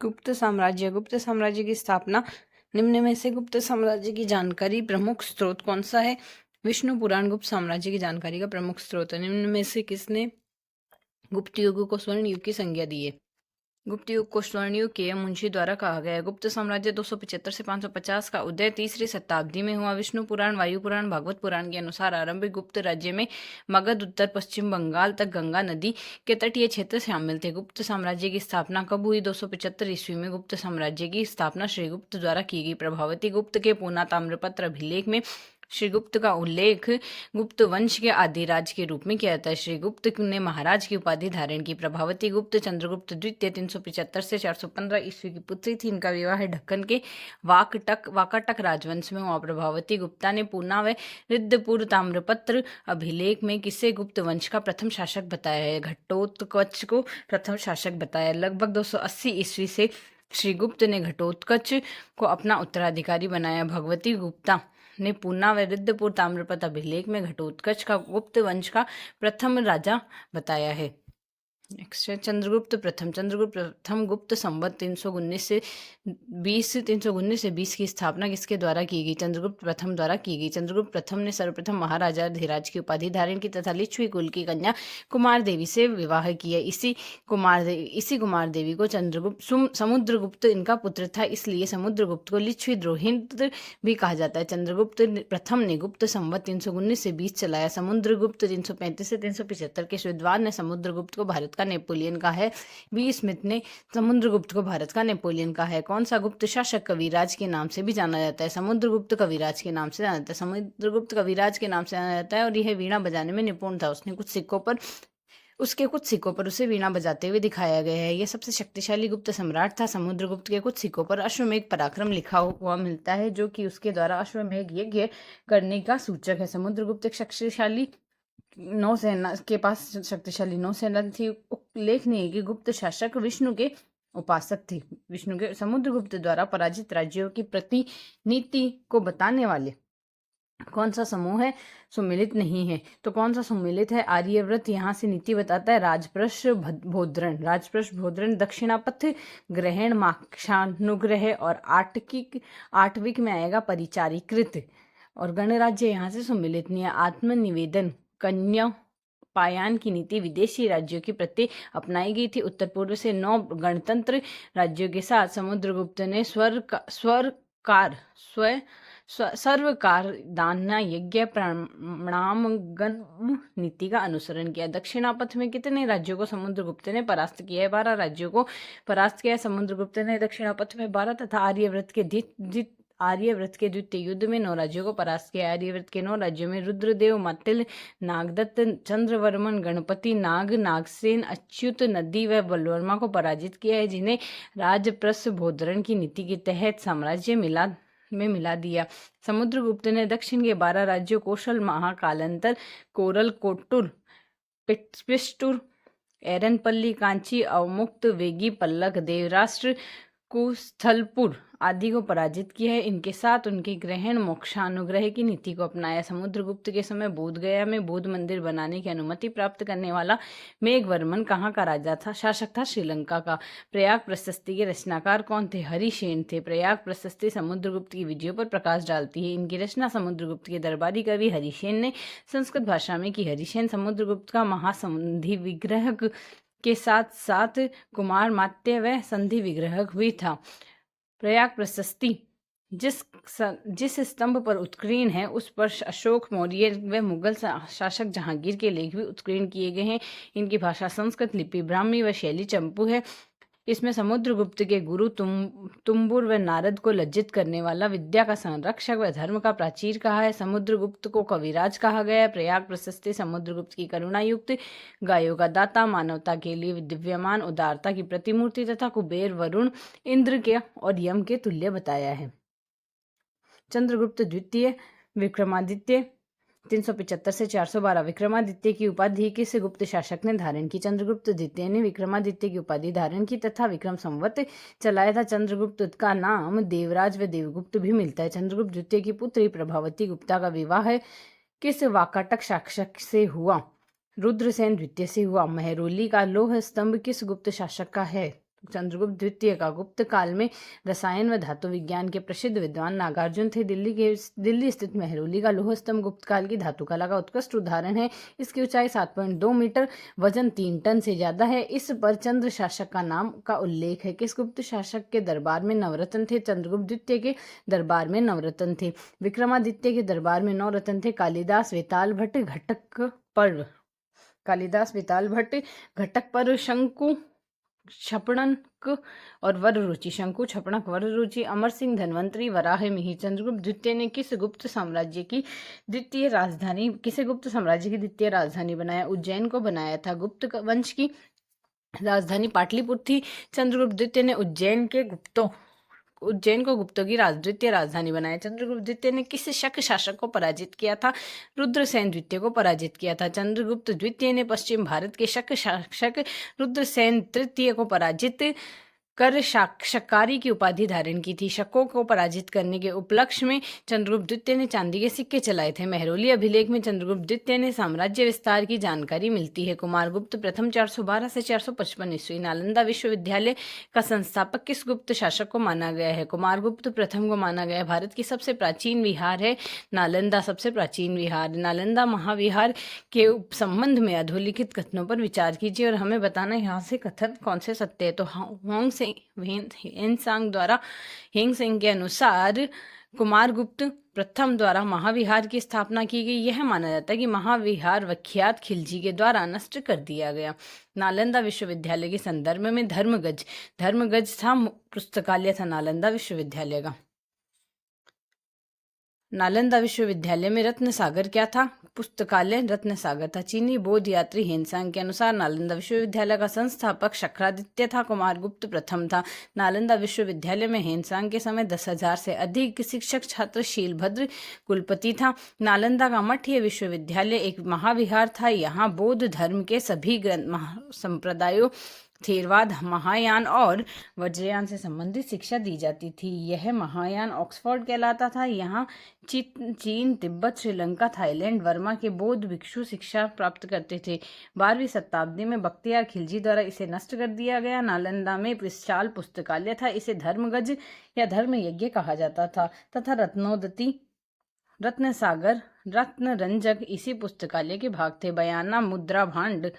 गुप्त साम्राज्य की स्थापना। निम्न में से गुप्त साम्राज्य की जानकारी प्रमुख स्रोत कौन सा है? विष्णु पुराण गुप्त साम्राज्य की जानकारी का प्रमुख स्रोत है। निम्न में से किसने गुप्त युग को स्वर्ण युग की संज्ञा दी है? गुप्त युग को स्वर्ण युग के मुंशी द्वारा कहा गया है। गुप्त साम्राज्य 275 से 550 का उदय तीसरी शताब्दी में हुआ। विष्णु पुराण, वायु पुराण, भागवत पुराण के अनुसार आरंभिक गुप्त राज्य में मगध, उत्तर पश्चिम बंगाल तक गंगा नदी के तटीय क्षेत्र शामिल थे। गुप्त साम्राज्य की स्थापना कब हुई? 275 ईस्वी में गुप्त साम्राज्य की स्थापना श्रीगुप्त द्वारा की गई। प्रभावती गुप्त के पूना ताम्रपत्र अभिलेख में श्रीगुप्त का उल्लेख गुप्त वंश के आदिराज के रूप में किया जाता है। श्रीगुप्त ने महाराज की उपाधि धारण की। प्रभावती गुप्त चंद्रगुप्त द्वितीय 375 से 415 ईस्वी की पुत्री थी। इनका विवाह ढक्कन के वाकाटक राजवंश में हुआ। प्रभावती गुप्ता ने पूना व रिद्धपुर ताम्रपत्र अभिलेख में किसे गुप्त वंश का प्रथम शासक बताया है? घटोत्कच को प्रथम शासक बताया। लगभग 280 ईस्वी से श्रीगुप्त ने घटोत्कच को अपना उत्तराधिकारी बनाया। भगवती गुप्ता ने पूना व रिद्धपुर ताम्रपत्र अभिलेख में घटोत्कच का गुप्त वंश का प्रथम राजा बताया है। नेक्स्ट है चंद्रगुप्त प्रथम गुप्त संवत 319 से 20 की स्थापना किसके द्वारा की गई? चंद्रगुप्त प्रथम द्वारा की गई। चंद्रगुप्त प्रथम ने सर्वप्रथम महाराजा धीराज की उपाधि धारण की तथा लिच्छवी कुल की कन्या कुमार देवी से विवाह किया। इसी कुमार देवी को समुद्रगुप्त इनका पुत्र था, इसलिए समुद्रगुप्त को लिच्छवी द्रोहित भी कहा जाता है। चंद्रगुप्त प्रथम ने गुप्त संवत 319 से 20 चलाया। समुद्रगुप्त 335 से 375 के विद्वान ने समुद्रगुप्त को भारत का नेपोलियन कहा है। बी स्मिथ ने समुद्रगुप्त को भारत का नेपोलियन कहा है। कौन सा गुप्त शासक कविराज के नाम से भी जाना जाता है? समुद्रगुप्त कविराज के नाम से जाना जाता है। समुद्रगुप्त कविराज के नाम से जाना जाता है और यह वीणा बजाने में निपुण था। उसके कुछ सिक्कों पर उसे वीणा बजाते हुए दिखाया गया है। यह सबसे शक्तिशाली गुप्त सम्राट था। समुद्रगुप्त के कुछ सिक्कों पर अश्वमेध पराक्रम लिखा हुआ मिलता है, जो कि उसके द्वारा अश्वमेध यज्ञ करने का सूचक है। समुद्रगुप्त एक शक्तिशाली नौसेना के पास शक्तिशाली नौसेना थी। उल्लेखनीय है कि गुप्त शासक विष्णु के उपासक थे। विष्णु के समुद्रगुप्त द्वारा पराजित राज्यों की प्रतिनीति को बताने वाले कौन सा समूह है? सुमिलित नहीं है। तो कौन सा सुमिलित है? आर्यव्रत यहाँ से नीति बताता है। राजप्रश भोद्रण दक्षिणापथ ग्रहण माक्षानुग्रह और आठविक में आएगा परिचारीकृत। और गणराज्य यहाँ से सुमिलित नहीं है। आत्मनिवेदन कन्या पायान की नीति विदेशी राज्यों के प्रति अपनाई गई थी। उत्तर पूर्व से 9 गणतंत्र राज्यों के साथ समुद्रगुप्त ने सर्वकार दान यज्ञ प्रणामगम नीति का अनुसरण किया। दक्षिणापथ में कितने राज्यों को समुद्रगुप्त ने परास्त किया है? 12 राज्यों को परास्त किया है समुद्रगुप्त ने दक्षिणापथ में 12 तथा आर्यव्रत के द्वितीय युद्ध में 9 राज्यों को परास्त किया। आर्यव्रत के 9 राज्यों में रुद्रदेव, मातिल, नागदत्त, चंद्रवर्मन, गणपति, नागसेन, अच्युत, नदी व बलवर्मा को पराजित किया है, जिन्हें राजप्रश भोद्रण की नीति के तहत साम्राज्य में मिला दिया। समुद्रगुप्त ने दक्षिण के 12 राज्यों कौशल, महाकालंतर, कोरल, कोट्टुर, पिस्टुर, एरनपल्ली, कांची, अवमुक्त, वेगी, पल्लक, देवराष्ट्र, कुस्थलपुर आदि को पराजित किया है। इनके साथ उनके ग्रहण मोक्षानुग्रह की नीति को अपनाया। समुद्रगुप्त के समय बोधगया में बौद्ध मंदिर बनाने की अनुमति प्राप्त करने वाला मेघवर्मन कहाँ का राजा था? शासक था श्रीलंका का। प्रयाग प्रशस्ति के रचनाकार कौन थे? हरिसेन थे। प्रयाग प्रशस्ति समुद्रगुप्त की विजयों पर प्रकाश डालती है। इनकी रचना समुद्रगुप्त के दरबारी कवि हरिसेन ने संस्कृत भाषा में की। हरिसेन समुद्रगुप्त का महासंधि विग्रह के साथ साथ कुमार मात्य व संधि विग्रहक भी था। प्रयाग प्रशस्ति जिस स्तंभ पर उत्कीर्ण है उस पर अशोक मौर्य व मुगल शासक जहांगीर के लेख भी उत्कीर्ण किए गए हैं। इनकी भाषा संस्कृत लिपि ब्राह्मी व शैली चंपू है। इसमें समुद्रगुप्त के गुरु तुम्बुर व नारद को लज्जित करने वाला, विद्या का संरक्षक व धर्म का प्राचीर कहा है। समुद्रगुप्त को कविराज कहा गया है। प्रयाग प्रशस्ति समुद्रगुप्त की करुणायुक्त, गायों का दाता, मानवता के लिए दिव्यमान उदारता की प्रतिमूर्ति तथा कुबेर, वरुण, इंद्र के और यम के तुल्य बताया है। चंद्रगुप्त द्वितीय विक्रमादित्य 375 से 412। विक्रमादित्य की उपाधि किस गुप्त शासक ने धारण की? चंद्रगुप्त द्वितीय ने विक्रमादित्य की उपाधि धारण की तथा विक्रम संवत चलाया था। चंद्रगुप्त का नाम देवराज व देवगुप्त भी मिलता है। चंद्रगुप्त द्वितीय की पुत्री प्रभावती गुप्ता का विवाह किस वाकाटक शासक से हुआ? रुद्रसेन द्वितीय से हुआ। महरौली का लौह स्तंभ किस गुप्त शासक का है? चंद्रगुप्त द्वितीय का गुप्त काल में रसायन व धातु विज्ञान के प्रसिद्ध विद्वान नागार्जुन थे। दिल्ली स्थित मेहरौली का लौह स्तंभ गुप्त काल की धातु कला का उत्कृष्ट उदाहरण है। इसकी ऊंचाई 7.2 मीटर, वजन 3 टन से ज्यादा है। इस पर चंद्र शासक का नाम का उल्लेख है। किस गुप्त शासक के दरबार में नवरत्न थे? चंद्रगुप्त द्वितीय के दरबार में नवरत्न थे। विक्रमादित्य के दरबार में 9 रत्न थे। कालिदास वेताल भट्ट घटक पर शंकु क्षपणक और वर रुचि, शंकु क्षपणक वर रुचि, अमर सिंह धनवंतरी, वराह मिहिर। चंद्रगुप्त द्वितीय ने किस गुप्त साम्राज्य की द्वितीय राजधानी बनाया? उज्जैन को बनाया था। गुप्त वंश की राजधानी पाटलिपुत्र थी। चंद्रगुप्त द्वितीय ने उज्जैन को गुप्तों की द्वितीय राजधानी बनाया। चंद्रगुप्त द्वितीय ने किस शक शासक को पराजित किया था? रुद्रसेन द्वितीय को पराजित किया था। चंद्रगुप्त द्वितीय ने पश्चिम भारत के शक शासक रुद्रसेन तृतीय को पराजित कर शक्कारी की उपाधि धारण की थी। शकों को पराजित करने के उपलक्ष्य में चंद्रगुप्त द्वितीय ने चांदी के सिक्के चलाए थे। मेहरौली अभिलेख में चंद्रगुप्त द्वितीय ने साम्राज्य विस्तार की जानकारी मिलती है। कुमारगुप्त प्रथम 412 से 455 ईस्वी। नालंदा विश्वविद्यालय का संस्थापक किस गुप्त शासक को माना गया है? कुमारगुप्त प्रथम को माना गया है। भारत की सबसे प्राचीन विहार है नालंदा, सबसे प्राचीन विहार। नालंदा महाविहार के संबंध में अधोलिखित कथनों पर विचार कीजिए और हमें बताना यहाँ से कथन कौन से सत्य है। तो हेंगसेंग के अनुसार कुमारगुप्त प्रथम द्वारा महाविहार की स्थापना की गई। यह माना जाता है कि महाविहार विख्यात खिलजी के द्वारा नष्ट कर दिया गया। नालंदा विश्वविद्यालय के संदर्भ में धर्मगज था पुस्तकालय था नालंदा विश्वविद्यालय का। नालंदा विश्वविद्यालय में रत्न सागर क्या था? पुस्तकालय रत्न सागर था। चीनी बौद्ध यात्री हेनसांग के अनुसार नालंदा विश्वविद्यालय का संस्थापक शक्रादित्य था। कुमारगुप्त प्रथम था। नालंदा विश्वविद्यालय में हेनसांग के समय 10,000 से अधिक शिक्षक छात्र, शीलभद्र कुलपति था। नालंदा का मठीय विश्वविद्यालय एक महाविहार था। यहाँ बौद्ध धर्म के सभी ग्रंथ संप्रदायों, थेरवाद, महायान और वज्रयान से संबंधित शिक्षा दी जाती थी। यह महायान ऑक्सफोर्ड कहलाता था। यहाँ चीन, तिब्बत, श्रीलंका, थाईलैंड, वर्मा के बौद्ध भिक्षु शिक्षा प्राप्त करते थे। 12वीं शताब्दी में बख्तियार खिलजी द्वारा इसे नष्ट कर दिया गया। नालंदा में विशाल पुस्तकालय था। इसे धर्मगज या धर्म यज्ञ कहा जाता था तथा रत्नोदती, रत्न सागर, रत्न रंजक इसी पुस्तकालय के भाग थे। बयाना मुद्रा भांड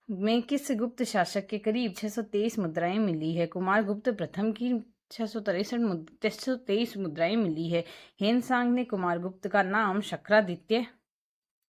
में किस गुप्त शासक के करीब 623 मुद्राएं मिली है? कुमारगुप्त प्रथम की 623 मुद्राएं मिली है। हेनसांग ने कुमारगुप्त का नाम शक्रादित्य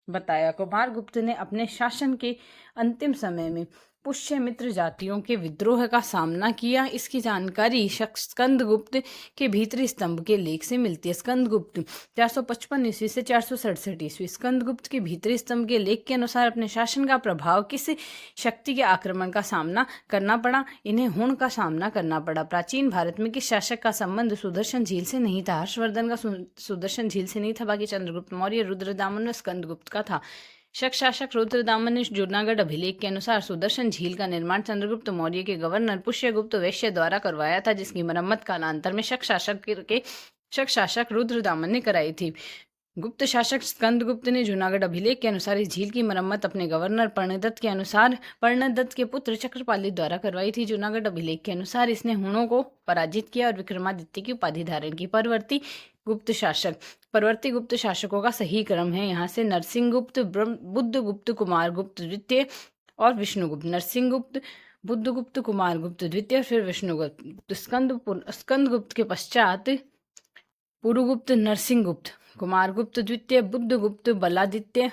बताया। कुमारगुप्त ने अपने शासन के अंतिम समय में पुष्यमित्र जातियों के विद्रोह का सामना किया। इसकी जानकारी स्कंदगुप्त के भीतरी स्तंभ के लेख से मिलती है। स्कंदगुप्त 455 ईस्वी से 467 ईस्वी। स्कंदगुप्त के भीतरी स्तंभ के लेख के अनुसार अपने शासन का प्रभाव किस शक्ति के आक्रमण का सामना करना पड़ा? इन्हें हुण का सामना करना पड़ा। प्राचीन भारत में किस शासक का संबंध सुदर्शन झील से नहीं था? हर्षवर्धन का सुदर्शन झील से नहीं था, बाकी चंद्रगुप्त मौर्य, रुद्रदामन व स्कंदगुप्त का था। शक शासक रुद्रदामन ने जूनागढ़ अभिलेख के अनुसार सुदर्शन झील का निर्माण चंद्रगुप्त मौर्य के गवर्नर पुष्यगुप्त वैश्य द्वारा करवाया था, जिसकी मरम्मत कालांतर में शक शासक रुद्रदामन ने कराई थी। गुप्त शासक स्कंदगुप्त ने जूनागढ़ अभिलेख के अनुसार इस झील की मरम्मत अपने गवर्नर पर्णदत्त के पुत्र चक्रपाली द्वारा करवाई थी। जूनागढ़ अभिलेख के अनुसार इसने हुणों को पराजित किया और विक्रमादित्य की उपाधि धारण की। परवर्ती गुप्त शासकों का सही क्रम है यहाँ से नरसिंहगुप्त, बुद्धगुप्त, कुमारगुप्त द्वितीय और विष्णुगुप्त। नरसिंहगुप्त, बुद्धगुप्त, कुमारगुप्त द्वितीय, फिर विष्णुगुप्त। स्कंदगुप्त के पश्चात पुरुगुप्त, नरसिंहगुप्त, कुमारगुप्त द्वितीय, बुद्धगुप्त, बलादित्य,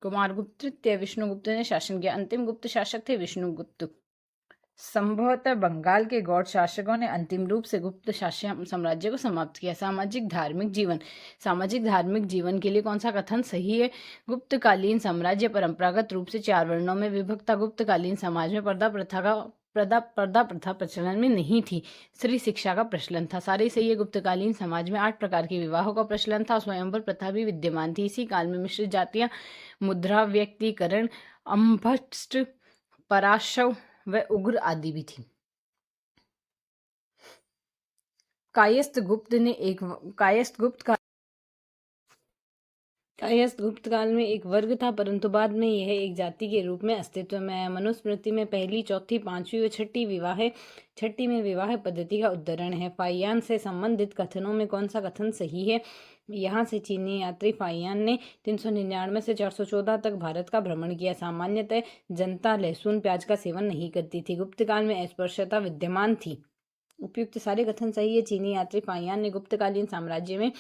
कुमारगुप्त तृतीय, विष्णुगुप्त ने शासन किया। अंतिम गुप्त शासक थे विष्णुगुप्त। संभवतः बंगाल के गौड़ शासकों ने अंतिम रूप से गुप्त साम्राज्य को समाप्त किया। सामाजिक धार्मिक जीवन के लिए कौन सा कथन सही है? गुप्तकालीन साम्राज्य परंपरागत रूप से 4 वर्णों में विभक्त था। गुप्तकालीन समाज में पर्दा प्रथा प्रचलन में नहीं थी। स्त्री शिक्षा का प्रचलन था। सारे सही है। गुप्तकालीन समाज में 8 प्रकार के विवाहों का प्रचलन था। स्वयंवर प्रथा भी विद्यमान थी। इसी काल में मिश्रित जातियां, मुद्रा व्यक्तिकरण, अंभट्ट, पराशव व उग्र आदि भी थी। कायस्थ गुप्त कायस्थ गुप्त काल में एक वर्ग था, परंतु बाद में यह एक जाति के रूप में अस्तित्व में आया। मनुस्मृति में पहली, चौथी, पांचवी व छठी में विवाह पद्धति का उद्धरण है। फाइयान से संबंधित कथनों में कौन सा कथन सही है? यहाँ से चीनी यात्री फाइयान ने 399 से 414 तक भारत का भ्रमण किया। सामान्यतः जनता लहसुन प्याज का सेवन नहीं करती थी। गुप्त काल में अस्पृश्यता विद्यमान थी। उपयुक्त सारे कथन सही है। चीनी यात्री फाइयान ने गुप्तकालीन साम्राज्य में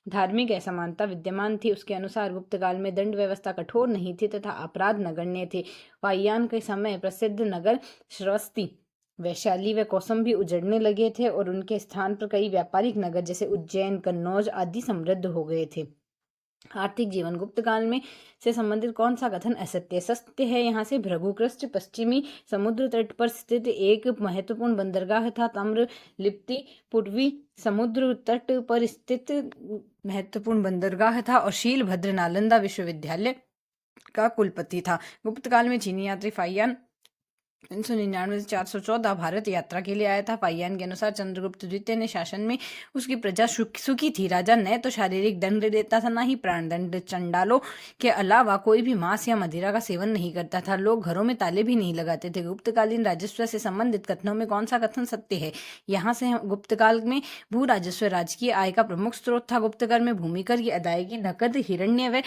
धार्मिक असमानता विद्यमान थी। उसके अनुसार गुप्त काल में दंड व्यवस्था कठोर नहीं थी तथा अपराध नगण्य थे। फाइयान के समय प्रसिद्ध नगर श्रावस्ती, वैशाली व कौशाम्बी उजड़ने लगे थे और उनके स्थान पर कई व्यापारिक नगर जैसे उज्जैन, कन्नौज आदि समृद्ध हो गए थे। आर्थिक जीवन गुप्त काल में से संबंधित कौन सा कथन असत्य? सत्य है। यहाँ से भृगुकृष्ट पश्चिमी समुद्र तट पर स्थित एक महत्वपूर्ण बंदरगाह था। ताम्रलिप्ति पूर्वी समुद्र तट पर स्थित महत्वपूर्ण बंदरगाह था और शीलभद्र नालंदा विश्वविद्यालय का कुलपति था। गुप्त काल में चीनी यात्री फाइयान 399 से 414 भारत यात्रा के लिए आया था। फाइयान के अनुसार चंद्रगुप्त द्वितीय ने शासन में उसकी प्रजा सुखी थी। राजा न तो शारीरिक दंड देता था, न ही प्राण दंड। चंडालों के अलावा कोई भी मांस या मदिरा का सेवन नहीं करता था। लोग घरों में ताले भी नहीं लगाते थे। गुप्तकालीन राजस्व से संबंधित कथनों में कौन सा कथन सत्य है? यहाँ से गुप्तकाल में भू राजस्व राजकीय आय का प्रमुख स्रोत था। गुप्तकाल में भूमि कर की अदायगी नकद, हिरण्य व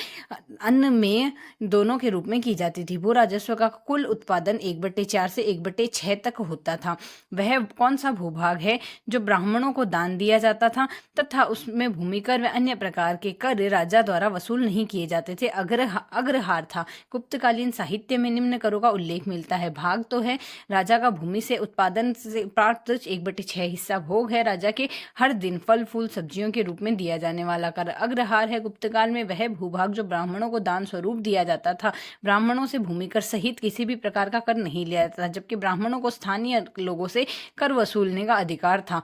अन्न में दोनों के रूप में की जाती थी। भू राजस्व का कुल उत्पादन 1/4 से 1/6 तक होता था। वह कौन सा भूभाग है जो ब्राह्मणों को दान दिया जाता था तथा उसमें भूमि कर व अन्य प्रकार के कर राजा द्वारा वसूल नहीं किए जाते थे? अग्रहार था। गुप्तकालीन साहित्य में निम्न करों का उल्लेख मिलता है। भाग तो है राजा का भूमि से उत्पादन से प्राप्त 1/6 हिस्सा। भोग है राजा के हर दिन फल फूल सब्जियों के रूप में दिया जाने वाला कर। अग्रहार है गुप्तकाल में वह भूभाग जो ब्राह्मणों को दान स्वरूप दिया जाता था। ब्राह्मणों से भूमि कर सहित किसी भी प्रकार का कर नहीं लिया जाता था, जबकि ब्राह्मणों को स्थानीय लोगों से कर वसूलने का अधिकार था।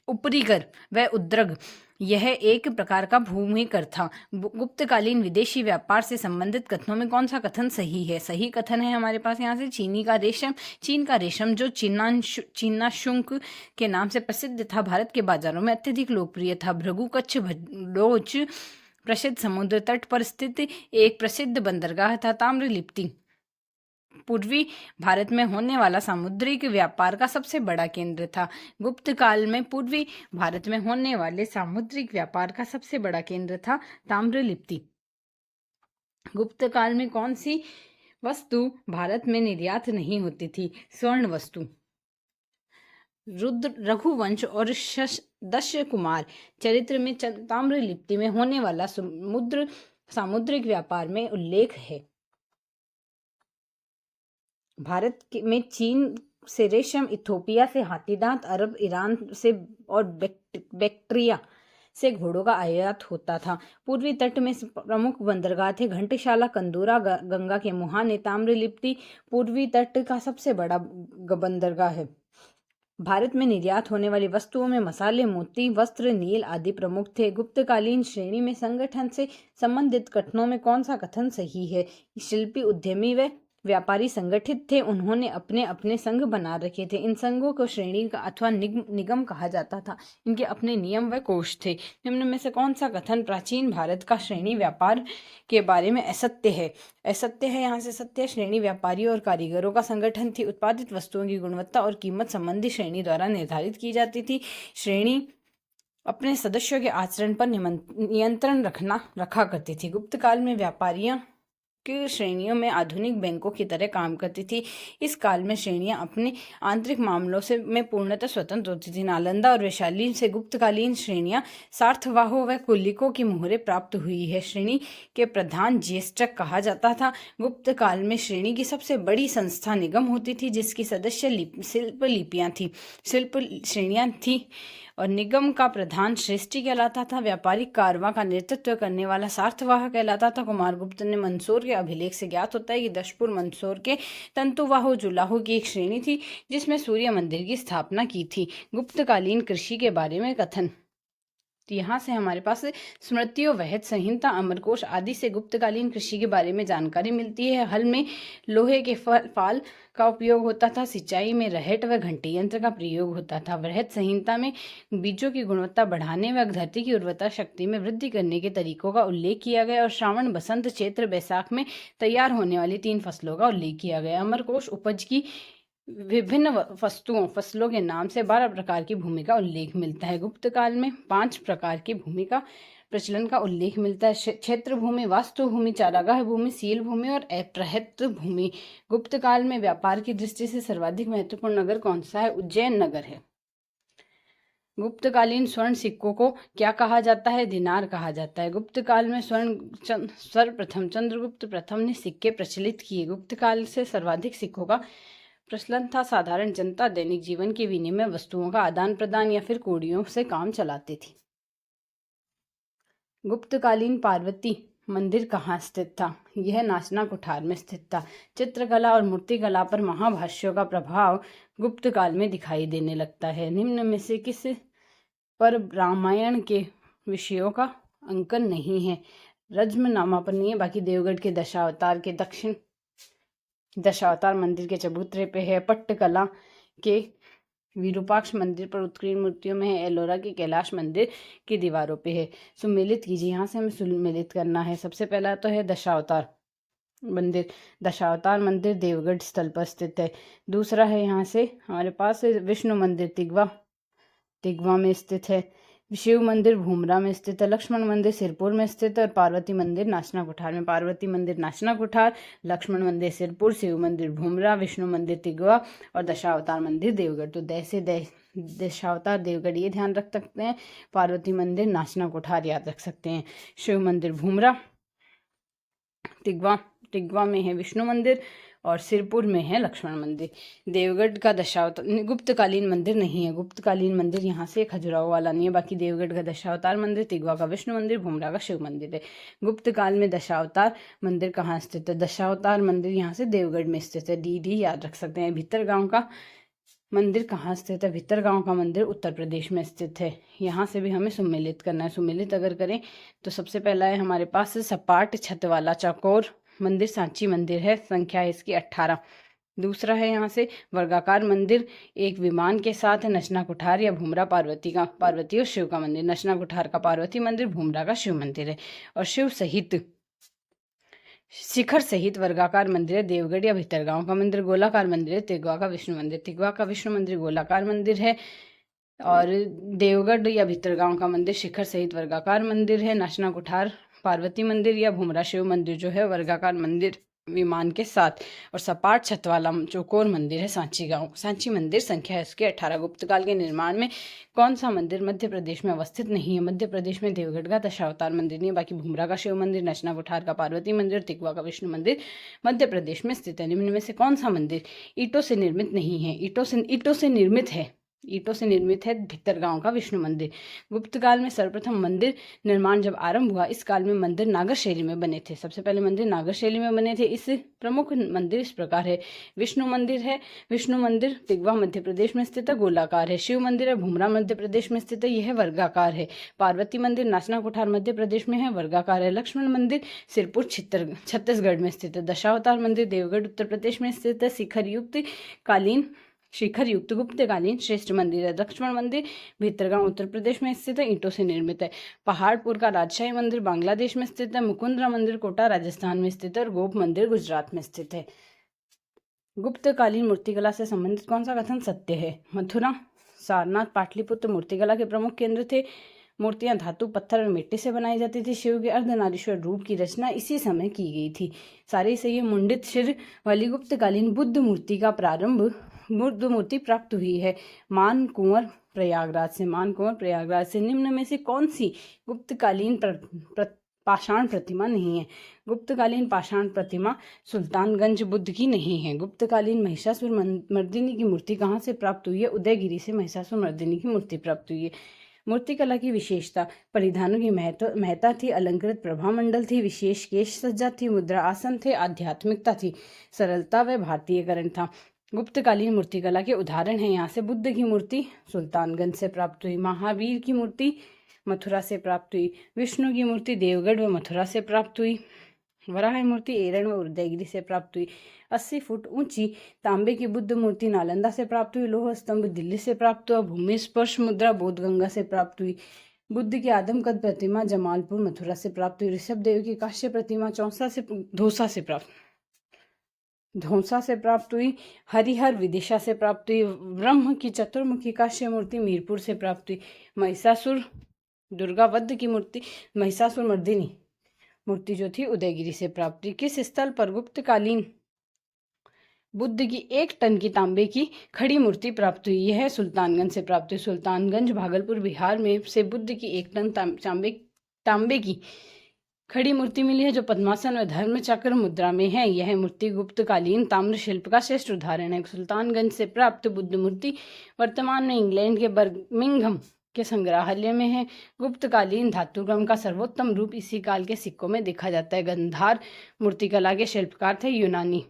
उपरी कर व उद्रग यह एक प्रकार का भूमि कर था। गुप्तकालीन विदेशी व्यापार से संबंधित कथनों में कौन सा कथन सही है? सही कथन है हमारे पास यहाँ से चीन का रेशम जो चीना शुंक के नाम से प्रसिद्ध था, भारत के बाजारों में अत्यधिक लोकप्रिय था। भृगु कच्छ भद्रोच प्रसिद्ध समुद्र तट पर स्थित एक प्रसिद्ध बंदरगाह था। ताम्रलिप्ति पूर्वी भारत में होने वाला सामुद्रिक व्यापार का सबसे बड़ा केंद्र था। गुप्त काल में पूर्वी भारत में होने वाले सामुद्रिक व्यापार का सबसे बड़ा केंद्र था ताम्रलिप्ति। गुप्त काल में कौन सी वस्तु भारत में निर्यात नहीं होती थी? स्वर्ण वस्तु। रघुवंश और दश कुमार चरित्र में ताम्रलिप्ति में होने वाला सामुद्रिक व्यापार में उल्लेख है। भारत में चीन से रेशम, इथोपिया से हाथीदांत, अरब ईरान से और बैक्ट्रिया से घोड़ों का आयात होता था। पूर्वी तट में प्रमुख बंदरगाह थे घंटशाला, कंदूरा, गंगा के मुहाने। ताम्रलिप्ति पूर्वी तट का सबसे बड़ा बंदरगाह है। भारत में निर्यात होने वाली वस्तुओं में मसाले, मोती, वस्त्र, नील आदि प्रमुख थे। गुप्तकालीन श्रेणी में संगठन से संबंधित कथनों में कौन सा कथन सही है? शिल्पी, उद्यमी व व्यापारी संगठित थे। उन्होंने अपने अपने संघ बना रखे थे। इन संघों को श्रेणी का अथवा निगम कहा जाता था। इनके अपने नियम व कोष थे। निम्न में से कौन सा कथन प्राचीन भारत का श्रेणी व्यापार के बारे में असत्य है? असत्य है। यहाँ से सत्य श्रेणी व्यापारियों और कारीगरों का संगठन थी। उत्पादित वस्तुओं की गुणवत्ता और कीमत संबंधी श्रेणी द्वारा निर्धारित की जाती थी। श्रेणी अपने सदस्यों के आचरण पर नियंत्रण रखा करती थी। गुप्त काल में व्यापारियों की श्रेणियों में आधुनिक बैंकों की तरह काम करती थी। इस काल में श्रेणियां अपने आंतरिक मामलों से में पूर्णतः स्वतंत्र होती थी। नालंदा और वैशाली से गुप्तकालीन श्रेणियां सार्थवाहों व कुलिकों की मोहरें प्राप्त हुई है। श्रेणी के प्रधान ज्येष्ठक कहा जाता था। गुप्त काल में श्रेणी की सबसे बड़ी संस्था निगम होती थी, जिसकी सदस्य शिल्प श्रेणियां थी और निगम का प्रधान श्रेष्ठी कहलाता था। व्यापारिक कारवां का नेतृत्व करने वाला सार्थवाह कहलाता था। कुमारगुप्त ने मंदसौर के अभिलेख से ज्ञात होता है कि दशपुर मंदसौर के तंतुवाहो जुलाहो की एक श्रेणी थी, जिसमें सूर्य मंदिर की स्थापना की थी। गुप्तकालीन कृषि के बारे में कथन तो यहाँ से हमारे पास स्मृतियों, वहत संहिता, अमरकोश आदि से गुप्तकालीन कृषि के बारे में जानकारी मिलती है। हल में लोहे के फाल का उपयोग होता था। सिंचाई में रहट व घंटी यंत्र का प्रयोग होता था। वृहत संहिता में बीजों की गुणवत्ता बढ़ाने व धरती की उर्वरता शक्ति में वृद्धि करने के तरीकों का उल्लेख किया गया और श्रावण, बसंत, चैत्र, बैसाख में तैयार होने वाली 3 फसलों का उल्लेख किया गया। अमरकोश उपज की विभिन्न फसलों के नाम से 12 प्रकार की भूमि का उल्लेख मिलता है। गुप्त काल में 5 प्रकार की भूमि का प्रचलन का उल्लेख मिलता है। क्षेत्र भूमि, वास्तु भूमि, चारागाह भूमि, सील भूमि और अप्रहत भूमि। गुप्त काल में व्यापार की दृष्टि से सर्वाधिक महत्वपूर्ण नगर कौन सा है? उज्जैन नगर है। गुप्तकालीन स्वर्ण सिक्कों को क्या कहा जाता है? दिनार कहा जाता है। गुप्त काल में सर्वप्रथम चंद्रगुप्त प्रथम ने सिक्के प्रचलित किए। गुप्त काल से सर्वाधिक सिक्कों का प्रचलन था। साधारण जनता दैनिक जीवन के विनिमय वस्तुओं का आदान प्रदान या फिर कौड़ियों से काम चलाती थी। गुप्तकालीन पार्वती मंदिर कहाँ स्थित था? यह नाचना कुठार में स्थित था। चित्रकला और मूर्तिकला पर महाभाष्यों का प्रभाव गुप्त काल में दिखाई देने लगता है। निम्न में से किस पर रामायण के विषयों का अंकन नहीं है? रज्मनामा पर नहीं है, बाकी देवगढ़ के दशावतार के दक्षिण दशावतार मंदिर के चबूतरे पे है। पट्टकला के विरूपाक्ष मंदिर पर उत्कीर्ण मूर्तियों में है। एलोरा के कैलाश मंदिर की दीवारों पे है। सुमेलित कीजिए। यहाँ से हमें सुमेलित करना है। सबसे पहला तो है दशावतार मंदिर। दशावतार मंदिर देवगढ़ स्थल पर स्थित है। दूसरा है यहाँ से हमारे पास विष्णु मंदिर तिगवा में स्थित है। शिव मंदिर भूमरा में स्थित है। लक्ष्मण मंदिर सिरपुर में स्थित है और पार्वती मंदिर नाचना कुठार में। पार्वती मंदिर नाचना कुठार, लक्ष्मण मंदिर सिरपुर, शिव मंदिर भूमरा, विष्णु मंदिर तिगवा और दशावतार मंदिर देवगढ़। तो दशावतार देवगढ़ ये ध्यान रख सकते हैं। पार्वती मंदिर नाचना कुठार याद रख सकते हैं। शिव मंदिर भूमरा, तिगवा में है विष्णु मंदिर और सिरपुर में है लक्ष्मण मंदिर। देवगढ़ का दशावतार गुप्तकालीन मंदिर नहीं है। गुप्तकालीन मंदिर यहाँ से खजुराहो वाला नहीं है। बाकी देवगढ़ का दशावतार मंदिर, तिगवा का विष्णु मंदिर, भूमरा का शिव मंदिर है। गुप्त काल में दशावतार मंदिर कहाँ स्थित है? दशावतार मंदिर यहाँ से देवगढ़ में स्थित है। डी याद रख सकते हैं। भीतरगांव का मंदिर कहाँ स्थित है? भीतरगांव का मंदिर उत्तर प्रदेश में स्थित है। यहाँ से भी हमें सुमेलित करना है। सुमेलित अगर करें तो सबसे पहला है हमारे पास सपाट छत वाला चौकोर मंदिर सांची मंदिर है। संख्या है इसकी 18। दूसरा है यहाँ से वर्गाकार मंदिर एक विमान के साथ है। नचना कुठार या भूमरा पार्वती और शिव का मंदिर। नचना कुठार का पार्वती मंदिर, भूमरा का शिव मंदिर है। और शिखर सहित वर्गाकार मंदिर है देवगढ़ या भीतरगांव का मंदिर। गोलाकार मंदिर है तिगवा का विष्णु मंदिर। तिगवा का विष्णु मंदिर गोलाकार मंदिर है और देवगढ़ या भीतरगांव का मंदिर शिखर सहित वर्गाकार मंदिर है। नाचना कुठार पार्वती मंदिर या भूमरा शिव मंदिर जो है वर्गाकार मंदिर विमान के साथ। और सपाट छत वाला चौकोर मंदिर है सांची मंदिर। संख्या है इसके 18। गुप्तकाल के निर्माण में कौन सा मंदिर मध्य प्रदेश में अवस्थित नहीं है? मध्य प्रदेश में देवगढ़ का दशावतार मंदिर नहीं है। बाकी भूमरा का शिव मंदिर, नचना कुठार का पार्वती मंदिर, तिगवा का विष्णु मंदिर मध्य प्रदेश में स्थित है। निम्न में से कौन सा मंदिर ईंटों से निर्मित नहीं है? ईंटों से निर्मित है भीतरगांव का विष्णु मंदिर। गुप्त काल में सर्वप्रथम मंदिर निर्माण जब आरंभ हुआ इस काल में मंदिर नागर शैली में बने थे। सबसे पहले मंदिर नागर शैली में बने थे। इस प्रमुख मंदिर इस प्रकार है। विष्णु मंदिर तिगवा मध्य प्रदेश में स्थित है, गोलाकार है। शिव मंदिर है भूमरा मध्य प्रदेश में स्थित है, यह वर्गाकार है। पार्वती मंदिर नाचना कुठार मध्य प्रदेश में है, वर्गाकार है। लक्ष्मण मंदिर सिरपुर छत्तीसगढ़ में स्थित है। दशावतार मंदिर देवगढ़ उत्तर प्रदेश में स्थित है। शिखर युक्त गुप्तकालीन श्रेष्ठ मंदिर है। लक्ष्मण मंदिर भीतरगांव उत्तर प्रदेश में स्थित है, ईंटों से निर्मित है। पहाड़पुर का राजशाही मंदिर बांग्लादेश में स्थित है। मुकुंदरा मंदिर कोटा राजस्थान में स्थित है और गोप मंदिर गुजरात में स्थित है। गुप्तकालीन मूर्तिकला से संबंधित कौन सा कथन सत्य है? मथुरा, सारनाथ, पाटलिपुत्र मूर्तिकला के प्रमुख केंद्र थे। मूर्तियां धातु, पत्थर और मिट्टी से बनाई जाती थी। शिव के अर्धनारीश्वर रूप की रचना इसी समय की गई थी। सारी से ये मुंडित सिर वाली गुप्तकालीन बुद्ध मूर्ति प्राप्त हुई है मानकुंवर प्रयागराज से। निम्न में से कौन सी गुप्तकालीन पाषाण प्रतिमा नहीं है? गुप्तकालीन पाषाण प्रतिमा सुल्तानगंज बुद्ध की नहीं है। गुप्तकालीन महिषासुर मर्दिनी की मूर्ति कहाँ से प्राप्त हुई है? उदयगिरी से महिषासुर मर्दिनी की मूर्ति प्राप्त हुई है। मूर्तिकला की विशेषता परिधानों की महत्ता थी, अलंकृत प्रभामंडल थी, विशेष केश सज्जा थी, मुद्रा आसन थे, आध्यात्मिकता थी, सरलता व भारतीयकरण था। गुप्तकालीन मूर्तिकला के उदाहरण हैं यहाँ से बुद्ध की मूर्ति सुल्तानगंज से प्राप्त हुई, महावीर की मूर्ति मथुरा से प्राप्त हुई। विष्णु की मूर्ति देवगढ़ व मथुरा से प्राप्त हुई। वराह मूर्ति एरण व उदयगिरी से प्राप्त हुई। 80 फुट ऊंची तांबे की बुद्ध मूर्ति नालंदा से प्राप्त हुई। लोह स्तंभ दिल्ली से प्राप्त हुआ। भूमि स्पर्श मुद्रा बोधगंगा से प्राप्त हुई। बुद्ध की आदमकद प्रतिमा जमालपुर मथुरा से प्राप्त हुई। ऋषभ देव की काश्य प्रतिमा धौसा से प्राप्त हुई। हरिहर विदिशा से प्राप्त हुई। ब्रह्म की चतुर्मुखी काश्य मूर्ति मीरपुर से प्राप्त हुई। महिषासुर दुर्गा वध की मूर्ति महिषासुर मर्दिनी मूर्ति जो थी उदयगिरी से प्राप्त हुई। किस स्थल पर गुप्तकालीन बुद्ध की 1 टन की तांबे की खड़ी मूर्ति प्राप्त हुई? यह सुल्तानगंज से प्राप्त हुई। सुल्तानगंज भागलपुर बिहार में से बुद्ध की 1 टन तांबे की खड़ी मूर्ति मिली है जो पद्मासन व धर्म चक्र मुद्रा में है। यह मूर्ति गुप्तकालीन ताम्र शिल्प का श्रेष्ठ उदाहरण है। सुल्तानगंज से प्राप्त बुद्ध मूर्ति वर्तमान में इंग्लैंड के बर्मिंघम के संग्रहालय में है। गुप्तकालीन धातुक्रम का सर्वोत्तम रूप इसी काल के सिक्कों में देखा जाता है। गंधार मूर्तिकला के शिल्पकार थे यूनानी।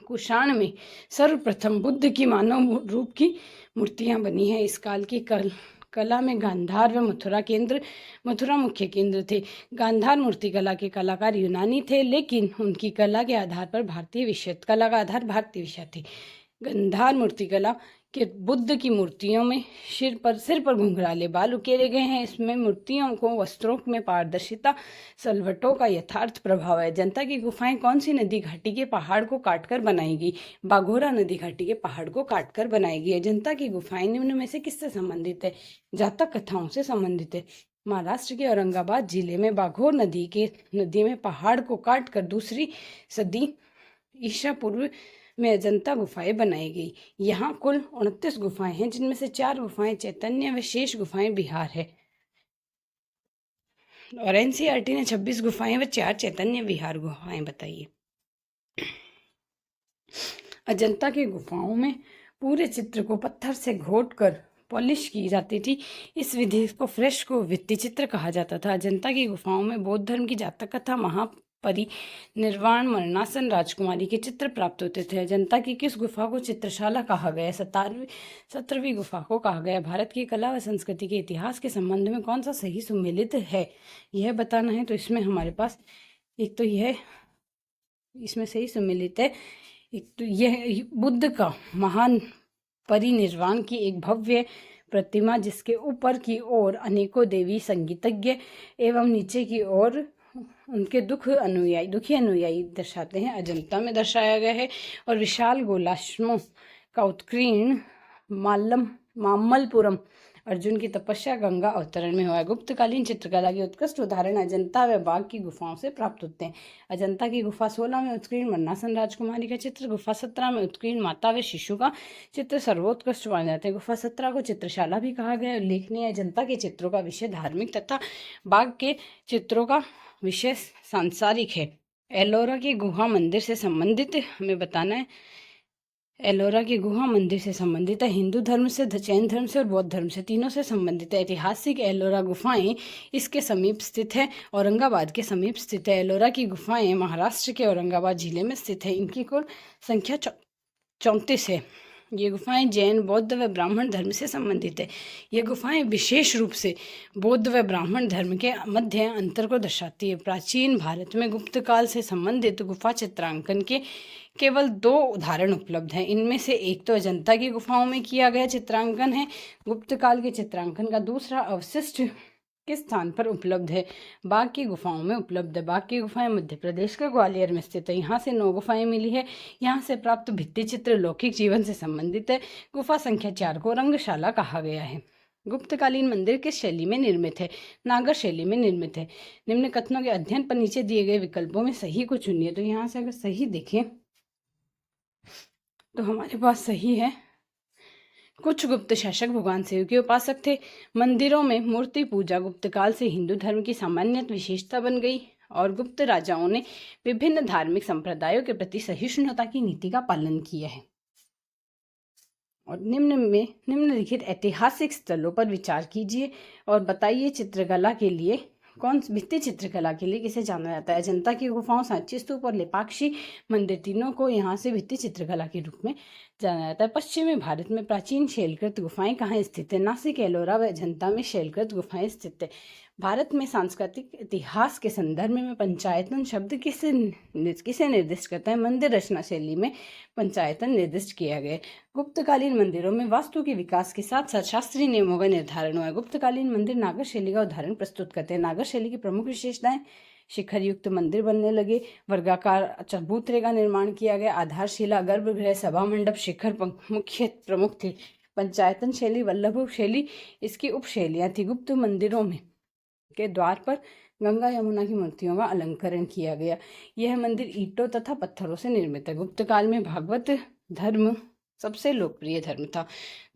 कुषाण में सर्वप्रथम बुद्ध की मानव रूप की मूर्तियां बनी है। इस काल की कला में गांधार व मथुरा मुख्य केंद्र थे। गांधार मूर्तिकला के कलाकार यूनानी थे, लेकिन उनकी कला के आधार पर भारतीय विषय थे। गांधार मूर्तिकला के बुद्ध की मूर्तियों में सिर पर घुंघराले बाल उकेरे गए हैं। इसमें मूर्तियों को वस्त्रों में पारदर्शिता सलवटों का यथार्थ प्रभाव है। जनता की गुफाएं कौन सी नदी घाटी के पहाड़ को काटकर बनाई गई? बाघोरा नदी घाटी के पहाड़ को काटकर बनाई गई है। जनता की गुफाएं निम्न में से किससे संबंधित है? जातक कथाओं से संबंधित है। महाराष्ट्र के औरंगाबाद जिले में बाघोर नदी में पहाड़ को काटकर 2री सदी ईसा पूर्व में अजंता गुफाएं बनाई गई। यहाँ कुल 29 गुफाएं हैं, जिनमें से 4 गुफाएं चैतन्य व शेष गुफाएं बिहार है। और एनसीईआरटी ने 26 गुफाएं व 4 चैतन्य विहार गुफाएं बताइए। अजंता की गुफाओं में पूरे चित्र को पत्थर से घोटकर पॉलिश की जाती थी। इस विधि को फ्रेस्को भित्ति चित्र कहा जाता था। अजंता की गुफाओं में बौद्ध धर्म की जातक कथा, महापरिनिर्वाण, मरणासन, राजकुमारी के चित्र प्राप्त होते थे। अजंता की किस गुफा को चित्रशाला कहा गया? 17वीं गुफा को कहा गया। भारत की कला व संस्कृति के इतिहास के संबंध में कौन सा सही सुमेलित है, यह बताना है। तो इसमें हमारे पास एक तो यह इसमें सही सुमेलित है। एक तो यह बुद्ध का महान परिनिर्वाण की एक भव्य प्रतिमा, जिसके ऊपर की ओर अनेकों देवी संगीतज्ञ एवं नीचे की ओर उनके दुखी अनुयायी दर्शाते हैं, अजंता में दर्शाया गया है। और विशाल गोलाश्मों का उत्कीर्ण मामल्लपुरम अर्जुन की तपस्या गंगा अवतरण में हुआ है। गुप्तकालीन चित्रकला के उत्कृष्ट उदाहरण अजंता व बाघ की गुफाओं से प्राप्त होते हैं। अजंता की गुफा 16 में उत्कीर्ण मरणासन राजकुमारी का चित्र, गुफा 17 में उत्कीर्ण माता व शिशु का चित्र सर्वोत्कृष्ट माने जाते हैं। गुफा 17 को चित्रशाला भी कहा गया है। उल्लेखनीय अजंता के चित्रों का विषय धार्मिक तथा बाघ के चित्रों का विषय सांसारिक है। एलोरा की गुहा मंदिर से संबंधित हमें बताना है। एलोरा की गुहा मंदिर से संबंधित है। हिंदू धर्म से, जैन धर्म से और बौद्ध धर्म से, तीनों से संबंधित है। ऐतिहासिक एलोरा गुफाएं इसके समीप स्थित है, औरंगाबाद के समीप स्थित है। एलोरा की गुफाएं महाराष्ट्र के औरंगाबाद जिले में स्थित है। इनकी कुल संख्या 34 है। ये गुफाएं जैन, बौद्ध व ब्राह्मण धर्म से संबंधित है। ये गुफाएं विशेष रूप से बौद्ध व ब्राह्मण धर्म के मध्य अंतर को दर्शाती है। प्राचीन भारत में गुप्त काल से संबंधित गुफा चित्रांकन के केवल 2 उदाहरण उपलब्ध हैं। इनमें से एक तो अजंता की गुफाओं में किया गया चित्रांकन है। गुप्त काल के चित्रांकन का दूसरा अवशिष्ट किस स्थान पर उपलब्ध है? बाघ की गुफाओं में उपलब्ध है। बाघ की गुफाएं मध्य प्रदेश के ग्वालियर में स्थित है। यहाँ से 9 गुफाएं मिली है। यहाँ से प्राप्त भित्ति चित्र लौकिक जीवन से संबंधित है। गुफा संख्या 4 को रंगशाला कहा गया है। गुप्तकालीन मंदिर किस शैली में निर्मित है? नागर शैली में निर्मित है। निम्न कथनों के अध्ययन पर नीचे दिए गए विकल्पों में सही को चुनिए। तो यहाँ से अगर सही देखें तो हमारे पास सही है। कुछ गुप्त शासक भगवान शिव के उपासक थे। मंदिरों में मूर्ति पूजा गुप्त काल से हिंदू धर्म की सामान्य विशेषता बन गई और गुप्त राजाओं ने विभिन्न धार्मिक संप्रदायों के प्रति सहिष्णुता की नीति का पालन किया है। और निम्नलिखित ऐतिहासिक स्थलों पर विचार कीजिए और बताइए चित्रकला के लिए भित्ति चित्रकला के लिए किसे जाना जाता है? अजंता की गुफाओं, सांची स्तूप और लेपाक्षी मंदिर, तीनों को यहाँ से भित्ति चित्रकला के रूप में जाना जाता है। पश्चिमी भारत में प्राचीन शैलकृत गुफाएं कहाँ स्थित है? नासिक, एलोरा व अजंता में शैलकृत गुफाएं स्थित है। भारत में सांस्कृतिक इतिहास के संदर्भ में पंचायतन शब्द किसे निर्दिष्ट करता है? मंदिर रचना शैली में पंचायतन निर्दिष्ट किया गया है। गुप्तकालीन मंदिरों में वास्तु के विकास के साथ साथ शास्त्रीय नियमों का निर्धारण हुआ है। गुप्तकालीन मंदिर नागर शैली का उदाहरण प्रस्तुत करते हैं। नागर शैली की प्रमुख विशेषताएं: शिखर युक्त मंदिर बनने लगे, वर्गाकार चबूतरे का निर्माण किया गया, आधारशिला, गर्भगृह, सभा मंडप, शिखर मुख्य प्रमुख थे। पंचायतन शैली, वल्लभ शैली इसकी उपशैलियां थी। गुप्त मंदिरों में के द्वार पर गंगा यमुना की मूर्तियों का अलंकरण किया गया। यह मंदिर ईंटों तथा पत्थरों से निर्मित है। गुप्त काल में भागवत धर्म सबसे लोकप्रिय धर्म था।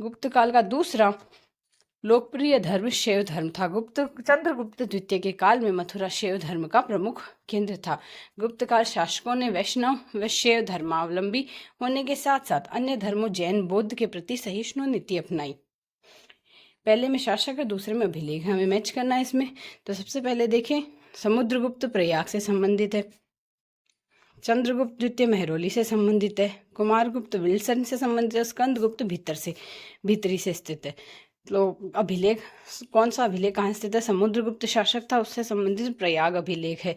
गुप्त काल का दूसरा लोकप्रिय धर्म शैव धर्म था। चंद्रगुप्त द्वितीय के काल में मथुरा शैव धर्म का प्रमुख केंद्र था। गुप्त काल शासकों ने वैष्णव व शैव धर्मावलंबी होने के साथ साथ अन्य धर्मों जैन बौद्ध के प्रति सहिष्णु नीति अपनाई। पहले में शासक है, दूसरे में अभिलेख। हमें मैच करना है इसमें। तो सबसे पहले देखें, समुद्रगुप्त प्रयाग से संबंधित है, चंद्रगुप्त द्वितीय महरौली से संबंधित है, कुमारगुप्त विल्सन से संबंधित है, स्कंदगुप्त भीतरी से स्थित है। तो अभिलेख, कौन सा अभिलेख कहाँ स्थित है? समुद्रगुप्त शासक था, उससे संबंधित प्रयाग अभिलेख है।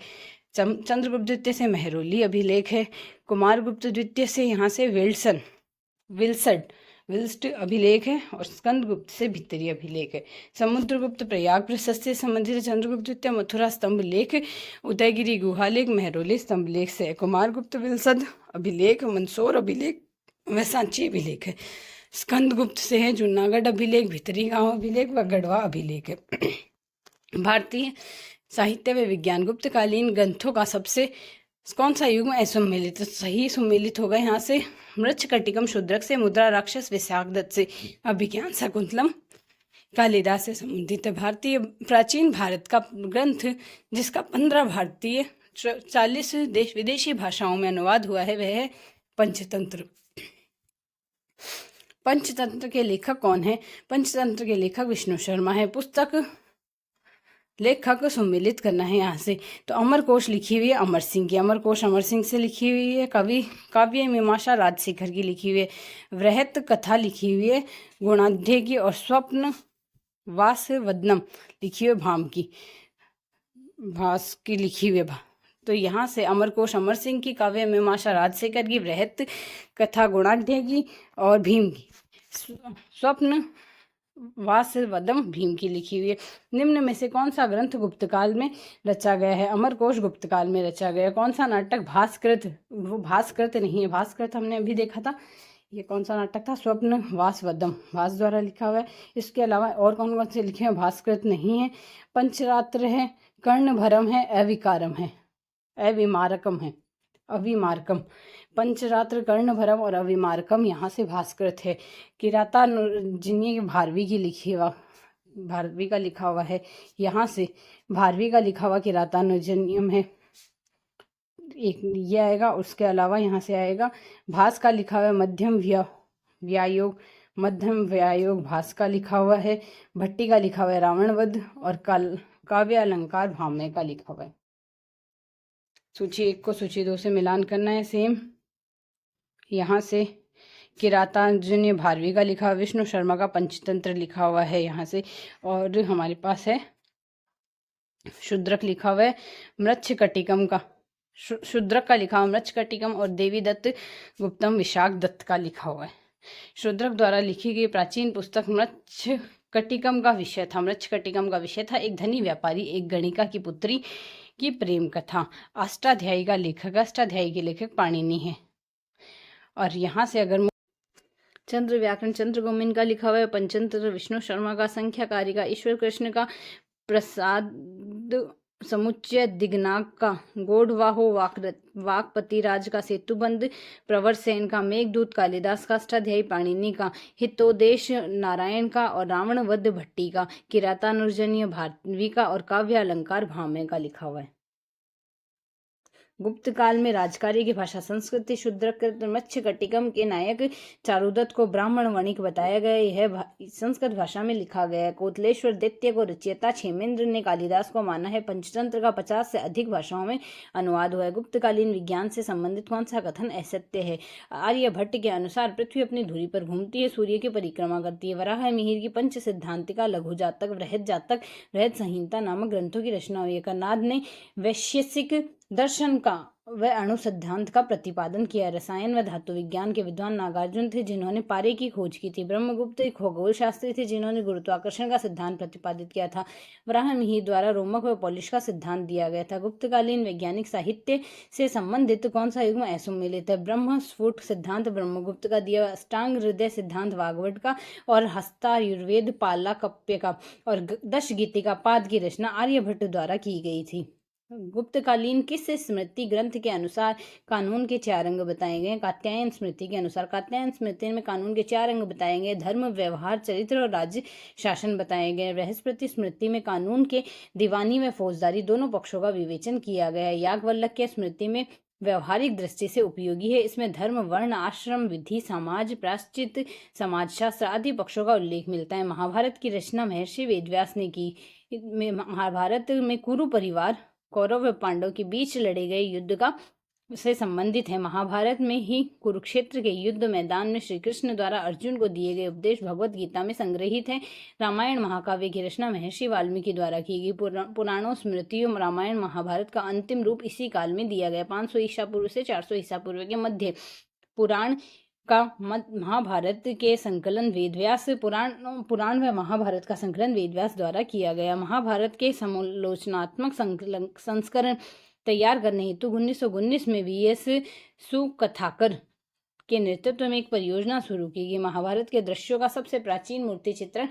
चंद्रगुप्त द्वितीय से महरौली अभिलेख है। कुमारगुप्त द्वितीय से यहाँ से विल्स्ट अभिलेख है और स्कंदगुप्त से भीतरी अभिलेख है। समुद्रगुप्त प्रयाग प्रशस्ति से संबंधित, चंद्रगुप्त द्वितीय मथुरा स्तंभ लेख, उदयगिरी गुहालेख, महरौली स्तंभ लेख से। कुमारगुप्त विल्सन अभिलेख, मंदसौर अभिलेख व सांची अभिलेख है। स्कंदगुप्त से है जूनागढ़ अभिलेख, भीतरी गांव अभिलेख व गढ़वा अभिलेख है। भारतीय साहित्य व विज्ञान, गुप्तकालीन ग्रंथों का सबसे कौन सा युग में असुमेलित? सही सुमेलित होगा यहाँ से। मृच्छकटिकम शूद्रक से, मुद्रा राक्षस विशाखदत्त से, अभिज्ञान शाकुंतलम कालिदास से संबंधित है। भारतीय प्राचीन भारत का ग्रंथ जिसका 15 भारतीय 40 देश विदेशी भाषाओं में अनुवाद हुआ है वह है पंचतंत्र। पंचतंत्र के लेखक कौन है? पंचतंत्र के लेखक विष्णु शर्मा है। पुस्तक लेखक सुमेलित करना है यहाँ से। तो अमरकोश लिखी हुई है अमर सिंह की, अमरकोश अमर सिंह से लिखी हुई है। कवि काव्य मीमांसा राजशेखर की लिखी हुई है। वृहत कथा लिखी हुई है गुणाढ्य की, और स्वप्न वासवदनम लिखी हुई भास की लिखी हुई है। तो यहाँ से अमरकोश अमर सिंह की, काव्य मीमांसा राजशेखर की, वृहत कथा गुणाढ्य की और भीम की, स्वप्न वासवदम भीम की लिखी हुई है। निम्न में से कौन सा ग्रंथ गुप्त काल में रचा गया है? अमरकोश गुप्त काल में रचा गया। कौन सा नाटक? भास्कृत। वो भास्कृत नहीं है, भास्कृत हमने अभी देखा था। ये कौन सा नाटक था? स्वप्न वासवदम, भास द्वारा लिखा हुआ है। इसके अलावा और कौन कौन से लिखे हैं? भास्कृत नहीं है। पंचरात्र है, कर्णभरम है, अविकारम है, अविमारकम है, अविमारकम। पंचरात्र, कर्णभरम और अविमारकम यहाँ से भास्कृत है। किरातार्जुनीय भारवी की लिखी हुआ, भारवी का लिखा हुआ है। यहाँ से भारवी का लिखा हुआ किरातार्जुनीयम है, एक ये आएगा। उसके अलावा यहाँ से आएगा भास का लिखा हुआ है मध्यम व्यायोग, मध्यम व्यायोग भास का लिखा हुआ है। भट्टी का लिखा हुआ है रावणवध, और काव्य अलंकार भामय का लिखा हुआ है। सूची 1 को सूची 2 से मिलान करना है सेम। यहाँ से किरातार्जुनीय भारवी का लिखा हुआ, विष्णु शर्मा का पंचतंत्र लिखा हुआ है यहाँ से, और हमारे पास है शूद्रक लिखा हुआ है मृच्छकटिकम का, शूद्रक का लिखा हुआ मृच्छकटिकम, और देवी दत्त गुप्तम विशाख दत्त का लिखा हुआ है। शूद्रक द्वारा लिखी गई प्राचीन पुस्तक मृच्छकटिकम का विषय था। मृच्छकटिकम का विषय था एक धनी व्यापारी, एक गणिका की पुत्री की प्रेम कथा। अष्टाध्यायी का लेखक, अष्टाध्यायी के लेखक पाणिनि है। और यहाँ से अगर चंद्र व्याकरण चंद्रगोमिन का लिखा हुआ है। पंचतंत्र विष्णु शर्मा का, संख्या कारिका ईश्वर कृष्ण का, प्रसाद समुच्चय दिग्नाग का, गौड़वाहो वाकपति राज का, सेतुबंध प्रवर सेन का, मेघदूत कालिदास का, अष्टाध्यायी पाणिनि का, हितोदेश नारायण का, और रावणवध भट्टी का, किरातार्जुनीय भारवी का, और काव्य अलंकार भामय का लिखा हुआ है। गुप्त काल में राजकार्य की भाषा संस्कृत थी। शूद्रकृत मत्स्यकटिकम के नायक चारुदत्त को ब्राह्मण वणिक बताया गया। यह संस्कृत भाषा में लिखा गया है। कोतलेश्वर दैत्य को रचयिता क्षेमेंद्र ने कालिदास को माना है। पंचतंत्र का 50 से अधिक भाषाओं में अनुवाद हुआ है। गुप्तकालीन विज्ञान से संबंधित कौन सा कथन असत्य है? आर्यभट्ट के अनुसार पृथ्वी अपनी धुरी पर घूमती है, सूर्य की परिक्रमा करती है। वराह मिहिर की पंच सिद्धांतिका, लघु जातक, बृहद जातक, बृहद संहिता नामक ग्रंथों की रचना हुई है। कनाद ने वैशेषिक दर्शन का व अणु सिद्धांत का प्रतिपादन किया। रसायन व धातु विज्ञान के विद्वान नागार्जुन थे, जिन्होंने पारे की खोज की थी। ब्रह्मगुप्त एक खगोल शास्त्री थे, जिन्होंने गुरुत्वाकर्षण का सिद्धांत प्रतिपादित किया था। वराह मिहिर द्वारा रोमक व पॉलिश का सिद्धांत दिया गया था। गुप्तकालीन वैज्ञानिक साहित्य से संबंधित कौन सा युग्म असुमेलित है? ब्रह्म स्फुट सिद्धांत ब्रह्मगुप्त का दिया, अष्टांग हृदय सिद्धांत वाग्भट का, और हस्तायुर्वेद पाला कप्य का, और दश गीतिका पाद की रचना आर्यभट्ट द्वारा की गई थी। गुप्तकालीन किस स्मृति ग्रंथ के अनुसार कानून के 4 अंग बताए गए? कात्यायन स्मृति के अनुसार। कात्यायन स्मृति में कानून के 4 अंग बताए गए। धर्म, व्यवहार, चरित्र और राज्य शासन बताए गए। बृहस्पति स्मृति में कानून के दीवानी व फौजदारी दोनों पक्षों का विवेचन किया गया है। याज्ञवल्क्य स्मृति में व्यवहारिक दृष्टि से उपयोगी है। इसमें धर्म, वर्ण, आश्रम, विधि, समाज, प्रायश्चित, समाजशास्त्र आदि पक्षों का उल्लेख मिलता है। महाभारत की रचना महर्षि वेदव्यास ने की। महाभारत में कुरु परिवार कौरव व पांडव के बीच लड़े गए युद्ध का से संबंधित है। महाभारत में ही कुरुक्षेत्र के युद्ध मैदान में श्री कृष्ण द्वारा अर्जुन को दिए गए उपदेश भगवत गीता में संग्रहित है। रामायण महाकाव्य की रचना महर्षि वाल्मीकि द्वारा की गई। पुराणों, स्मृतियों, रामायण महाभारत का अंतिम रूप इसी काल में दिया गया। 500 ईसा पूर्व से 400 ईसा पूर्व के मध्य पुराण का महाभारत के संकलन वेदव्यास पुराण व महाभारत का संकलन वेदव्यास द्वारा किया गया। महाभारत के समालोचनात्मक संस्करण तैयार करने हेतु 1919 में वीएस सुकथाकर के नेतृत्व में एक परियोजना शुरू की गई। महाभारत के दृश्यों का सबसे प्राचीन मूर्ति चित्रण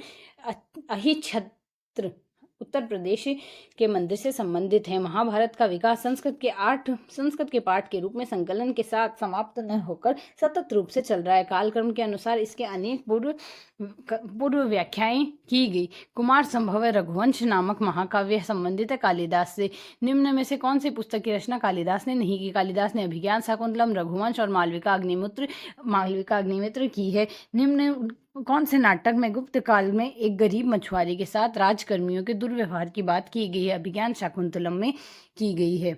अहिच्छत्र उत्तर प्रदेश के मंदिर से संबंधित है। महाभारत का विकास संस्कृत के पाठ के रूप में संकलन के साथ समाप्त न होकर सतत रूप से चल रहा है। कालक्रम के अनुसार इसके अनेक पूर्व व्याख्याएं की गई। कुमार संभव रघुवंश नामक महाकाव्य संबंधित है कालिदास से। निम्न में से कौन सी पुस्तक की रचना कालिदास ने नहीं की? कालिदास ने अभिज्ञान शाकुंतलम, रघुवंश और मालविका अग्निमित्र की है। निम्न कौन से नाटक में गुप्त काल में एक गरीब मछुआरे के साथ राजकर्मियों के दुर्व्यवहार की बात की गई है? अभिज्ञान शाकुंतलम में की गई है।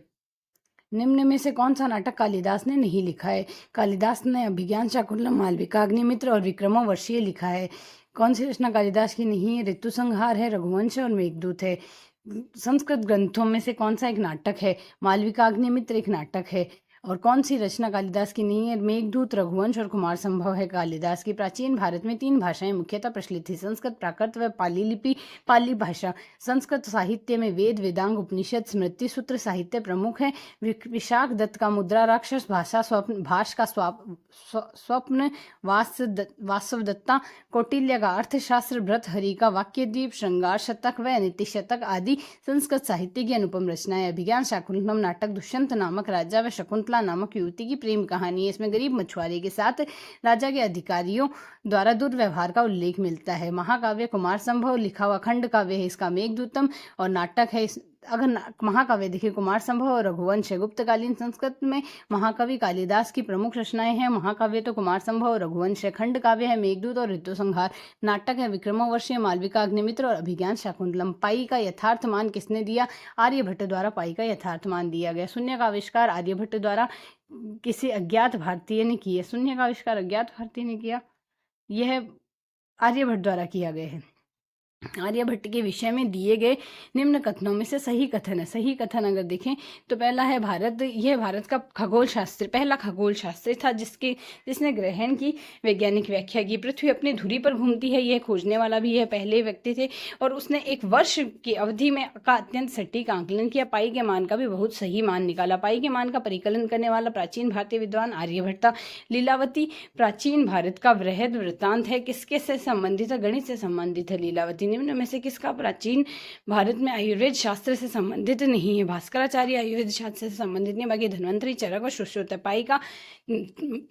निम्न में से कौन सा नाटक कालिदास ने नहीं लिखा है? कालिदास ने अभिज्ञान शाकुंतलम, मालविका अग्निमित्र और विक्रमोर्वशीय लिखा है। कौन सी रचना कालिदास की नहीं है? ऋतु संहार है, रघुवंश और मेघदूत है। संस्कृत ग्रंथों में से कौन सा एक नाटक है? मालविका अग्निमित्र एक नाटक है। और कौन सी रचना कालिदास की नहीं है? मेघदूत, रघुवंश और कुमार संभव है कालिदास की। प्राचीन भारत में 3 भाषाएं मुख्यतः प्रचलित थी, संस्कृत, प्राकृत व पाली लिपि। पाली भाषा। संस्कृत साहित्य में वेद, वेदांग, उपनिषद, स्मृति सूत्र साहित्य प्रमुख है। विशाख दत्त का मुद्रा राक्षस भाषा भाष का स्वप्न वासवदत्ता, कौटिल्य का अर्थशास्त्र, भर्तृहरि का वाक्यद्वीप, श्रृंगार शतक व नीति शतक आदि संस्कृत साहित्य की अनुपम रचनाएं। अभिज्ञान शाकुंतलम नाटक दुष्यंत नामक राजा व शकुंतला नामक युवती की प्रेम कहानी है। इसमें गरीब मछुआरे के साथ राजा के अधिकारियों द्वारा दुर्व्यवहार का उल्लेख मिलता है। महाकाव्य कुमार संभव लिखा हुआ खंड काव्य है, इसका मेघदूतम और नाटक है। अगर महाकाव्य देखिए कुमार संभव और रघुवंश है। गुप्तकालीन संस्कृत में महाकवि कालिदास की प्रमुख रचनाएं हैं। महाकाव्य तो कुमार संभव और रघुवंश है। खंड काव्य है मेघदूत और ऋतु संहार। नाटक है विक्रमोर्वशीय, मालविका अग्निमित्र और अभिज्ञान शाकुंतलम। पाई का यथार्थ मान किसने दिया? आर्यभट्ट द्वारा पाई का यथार्थ मान दिया गया। शून्य का आविष्कार आर्यभट्ट द्वारा किसी अज्ञात भारतीय ने किया। शून्य का आविष्कार अज्ञात भारतीय ने किया, यह आर्यभट्ट द्वारा किया गया है। आर्यभट्ट के विषय में दिए गए निम्न कथनों में से सही कथन है। सही कथन अगर देखें तो पहला है भारत, यह भारत का खगोल शास्त्र, पहला खगोल शास्त्री था जिसने ग्रहण की वैज्ञानिक व्याख्या की। पृथ्वी अपनी धुरी पर घूमती है, यह खोजने वाला भी यह पहले व्यक्ति थे और उसने 1 वर्ष की अवधि में का अत्यंत सटीक आंकलन किया। पाई के मान का भी बहुत सही मान निकाला। पाई के मान का परिकलन करने वाला प्राचीन भारतीय विद्वान आर्यभट्ट था। लीलावती प्राचीन भारत का वृहद वृत्तांत है। किसके से संबंधित है? गणित से संबंधित है लीलावती। निम्न में से किसका प्राचीन भारत में आयुर्वेद शास्त्र से संबंधित नहीं है? भास्कराचार्य आयुर्वेद शास्त्र से संबंधित नहीं, बाकी धन्वंतरी, चरक और सुश्रुत है। पाई का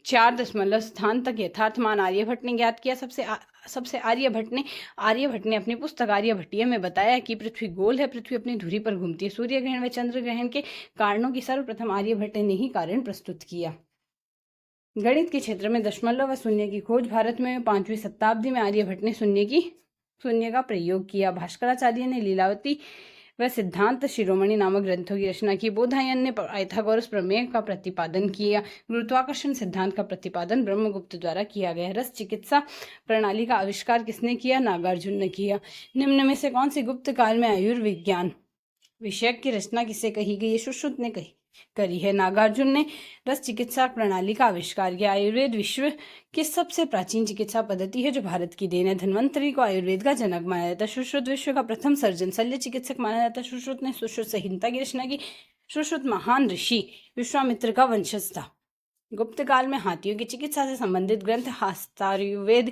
4 दशमलव स्थान तक यथार्थ मान आर्यभट्ट ने ज्ञात किया। सबसे आर्यभट्ट ने अपनी पुस्तक आर्यभट्टीय में बताया कि पृथ्वी गोल है, पृथ्वी अपनी धुरी पर घूमती है। सूर्य ग्रहण व चंद्र ग्रहण के कारणों की सर्वप्रथम आर्यभट्ट ने ही कारण प्रस्तुत किया। गणित के क्षेत्र में दशमलव व शून्य की खोज भारत में 5वीं शताब्दी में आर्यभट्ट ने शून्य का प्रयोग किया। भास्कराचार्य ने लीलावती व सिद्धांत शिरोमणि नामक ग्रंथों की रचना की। बोधायन ने पाइथागोरस प्रमेय का प्रतिपादन किया। गुरुत्वाकर्षण सिद्धांत का प्रतिपादन ब्रह्मगुप्त द्वारा किया गया। रस चिकित्सा प्रणाली का आविष्कार किसने किया? नागार्जुन ने किया। निम्न में से कौन सी गुप्त काल में आयुर्विज्ञान विषयक की रचना किसे कही गई? सुश्रुत ने करी है। नागार्जुन ने रस चिकित्सा प्रणाली का आविष्कार किया। आयुर्वेद विश्व की सबसे प्राचीन चिकित्सा पद्धति है जो भारत की देन है। धन्वंतरी को आयुर्वेद का जनक माना जाता है। सुश्रुत विश्व का प्रथम सर्जन शल्य चिकित्सक माना जाता है। सुश्रुत ने सुश्रुत संहिता की रचना की। सुश्रुत महान ऋषि विश्वामित्र का वंशज था। गुप्त काल में हाथियों की चिकित्सा से संबंधित ग्रंथ हस्तायुर्वेद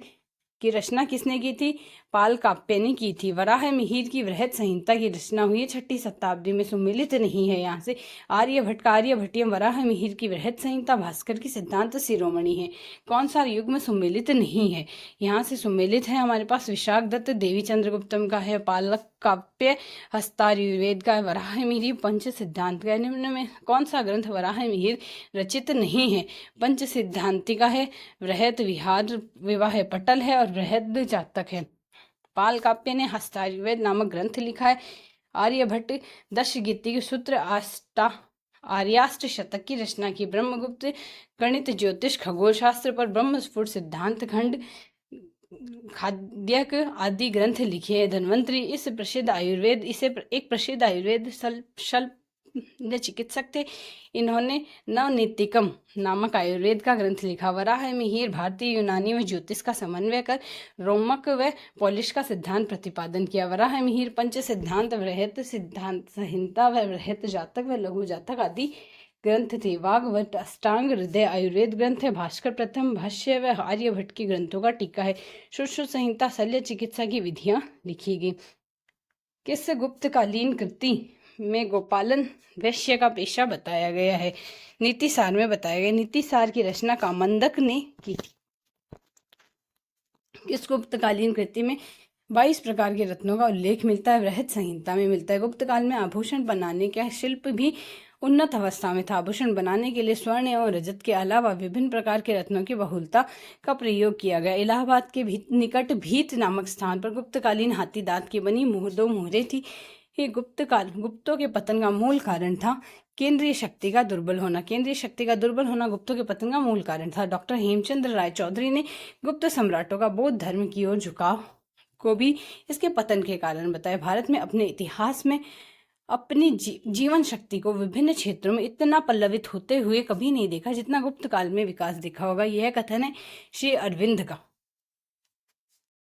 की रचना किसने की थी? पाल काप्य ने की थी। वराह मिहिर की वृहत संहिता की रचना हुई है 6ठी शताब्दी में, सुमिलित नहीं है। यहाँ से आर्यभट्ट का आर्यभट्टियम वराह मिहिर की वृहत संहिता भास्कर की सिद्धांत शिरोमणि है। कौन सा युग में सुमिलित नहीं है? यहाँ से सुमिलित है हमारे पास विशाख दत्त देवी चंद्रगुप्तम का है, पालक काव्य हस्तायुर्वेद का है, वराह मिहिर पंच सिद्धांत का है। निम्न में कौन सा ग्रंथ वराह मिहिर रचित नहीं है? पंच सिद्धांति का है, वृहत विहार विवाह पटल है और वृहद जातक है। पाल काप्य ने हस्तायुर्वेद नामक ग्रंथ लिखा है। आर्यभट्ट दशगीति सूत्र आर्याष्ट शतक की रचना की। ब्रह्मगुप्त गणित, ज्योतिष, खगोल शास्त्र पर ब्रह्मस्फुट सिद्धांत खंड, खाद्यक आदि ग्रंथ लिखे हैं। धन्वंतरी इसे एक प्रसिद्ध आयुर्वेद चिकित्सक थे। इन्होंने नवनीतिकम नामक आयुर्वेद का ग्रंथ लिखा। वराह मिहिर भारतीय, यूनानी व ज्योतिष का समन्वय कर रोमक व पॉलिश का सिद्धांत प्रतिपादन किया। वराह मिहिर पंच सिद्धांत, वृहत सिद्धांत संहिता व वृहत जातक व लघु जातक आदि ग्रंथ थे। वाग्भट अष्टांग हृदय आयुर्वेद ग्रंथ है। भास्कर प्रथम भाष्य व आर्यभट्ट के ग्रंथों का टीका है। सुश्रुत संहिता शल्य चिकित्सा की विधियां लिखी गई। किस गुप्तकालीन कृति में गोपालन वैश्य का पेशा बताया गया है? नीतिसार में बताया गया। नीतिसार की रचना कामंदक ने की थी। इस गुप्तकालीन कृति में 22 प्रकार के रत्नों का उल्लेख मिलता है। वृहत संहिता में मिलता है। गुप्त काल में आभूषण बनाने का शिल्प भी उन्नत अवस्था में था। आभूषण बनाने के लिए स्वर्ण एवं रजत के अलावा विभिन्न प्रकार के रत्नों की बहुलता का प्रयोग किया गया। इलाहाबाद के निकट भीत नामक स्थान पर गुप्तकालीन हाथी दांत की बनी 2 मोहरें थी। ये गुप्तों के पतन का मूल कारण था केंद्रीय शक्ति का दुर्बल होना। गुप्तों के पतन का मूल कारण था। डॉक्टर हेमचंद्र राय चौधरी ने गुप्त सम्राटों का बौद्ध धर्म की ओर झुकाव को भी इसके पतन के कारण बताया। भारत में अपने इतिहास में अपनी जीवन शक्ति को विभिन्न क्षेत्रों में इतना पल्लवित होते हुए कभी नहीं देखा जितना गुप्त काल में विकास देखा होगा। यह कथन है श्री अरविंद का।